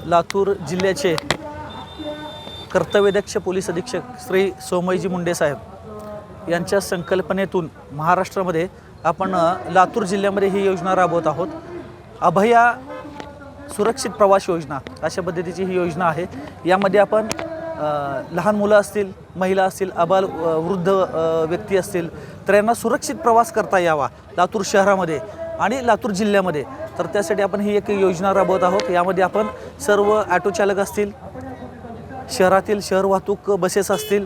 लातूर जिल्ह्याचे कर्तव्यदक्ष पोलीस अधीक्षक श्री सोमयजी मुंडे साहेब यांच्या संकल्पनेतून महाराष्ट्रामध्ये आपण लातूर जिल्ह्यामध्ये ही योजना राबवत आहोत। अभया सुरक्षित प्रवास योजना अशा पद्धतीची ही योजना आहे। यामध्ये आपण लहान मुलं असतील, महिला असतील, अबाल वृद्ध व्यक्ती असतील तर यांना सुरक्षित प्रवास करता यावा लातूर शहरामध्ये आणि लातूर जिल्ह्यामध्ये। तर त्यासाठी आपण ही एक योजना राबवत आहोत। यामध्ये आपण सर्व ऑटो चालक असतील, शहरातील शहर वाहतूक बसेस असतील,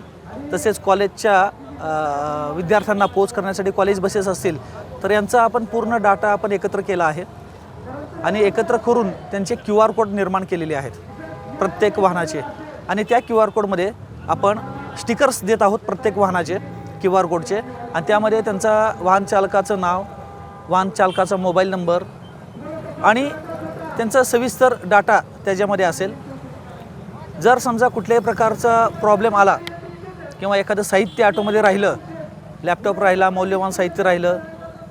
तसेच कॉलेजच्या विद्यार्थ्यांना पोच करण्यासाठी कॉलेज बसेस असतील तर यांचा आपण पूर्ण डाटा आपण एकत्र केला आहे आणि एकत्र करून त्यांचे QR कोड निर्माण केलेले आहेत प्रत्येक वाहनाचे। आणि त्या QR कोडमध्ये आपण स्टिकर्स देत आहोत प्रत्येक वाहनाचे QR कोडचे, आणि त्यामध्ये त्यांचा वाहन चालकाचं नाव, वाहन चालकाचा मोबाईल नंबर आणि त्यांचा सविस्तर डाटा त्याच्यामध्ये असेल। जर समजा कुठल्याही प्रकारचा प्रॉब्लेम आला किंवा एखादं साहित्य ऑटोमध्ये राहिलं, लॅपटॉप राहिला, मौल्यवान साहित्य राहिलं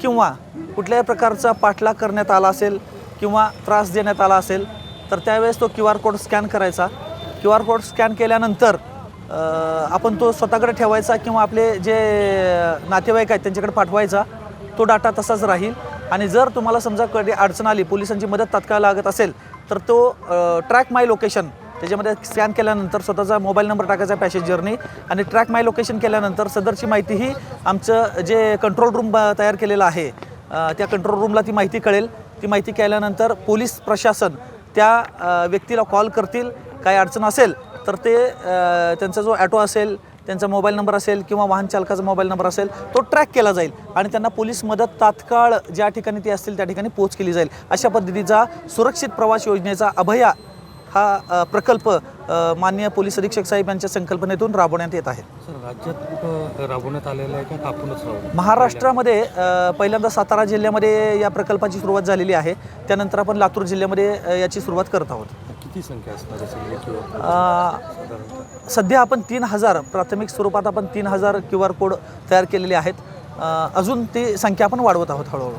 किंवा कुठल्याही प्रकारचा पाठलाग करण्यात आला असेल किंवा त्रास देण्यात आला असेल तर त्यावेळेस तो QR कोड स्कॅन करायचा। QR कोड स्कॅन केल्यानंतर आपण तो स्वतःकडे ठेवायचा किंवा आपले जे नातेवाईक आहेत त्यांच्याकडे पाठवायचा। तो डाटा तसाच राहील आणि जर तुम्हाला समजा कधी अडचण आली, पोलिसांची मदत तात्काळ लागत असेल तर तो ट्रॅक माय लोकेशन त्याच्यामध्ये स्कॅन केल्यानंतर स्वतःचा मोबाईल नंबर टाकायचा पॅसेंजरनी आणि ट्रॅक माय लोकेशन केल्यानंतर सदरची माहिती ही आमचं जे कंट्रोल रूम तयार केलेलं आहे त्या कंट्रोल रूमला ती माहिती कळेल। ती माहिती केल्यानंतर पोलीस प्रशासन त्या व्यक्तीला कॉल करतील। काही अडचण असेल तर ते त्यांचा जो ॲटो असेल, त्यांचा मोबाईल नंबर असेल किंवा वाहन चालकाचा मोबाईल नंबर असेल तो ट्रॅक केला जाईल आणि त्यांना पोलीस मदत तात्काळ ज्या ठिकाणी ते असतील त्या ठिकाणी पोच केली जाईल। अशा पद्धतीचा सुरक्षित प्रवास योजनेचा अभया हा प्रकल्प माननीय पोलीस अधीक्षक साहेब यांच्या संकल्पनेतून राबवण्यात येत आहे। सर, राज्यात कुठं राबवण्यात आलेलं आहे का आपणच राबवतो? महाराष्ट्रामध्ये पहिल्यांदा सातारा जिल्ह्यामध्ये या प्रकल्पाची सुरुवात झालेली आहे। त्यानंतर आपण लातूर जिल्ह्यामध्ये याची सुरुवात करत आहोत। किती संख्या असणार आहे? सध्या आपण 3000 प्राथमिक स्वरूपात आपण 3000 QR कोड तयार केलेले आहेत। अजून ती संख्या आपण वाढवत आहोत हळूहळू।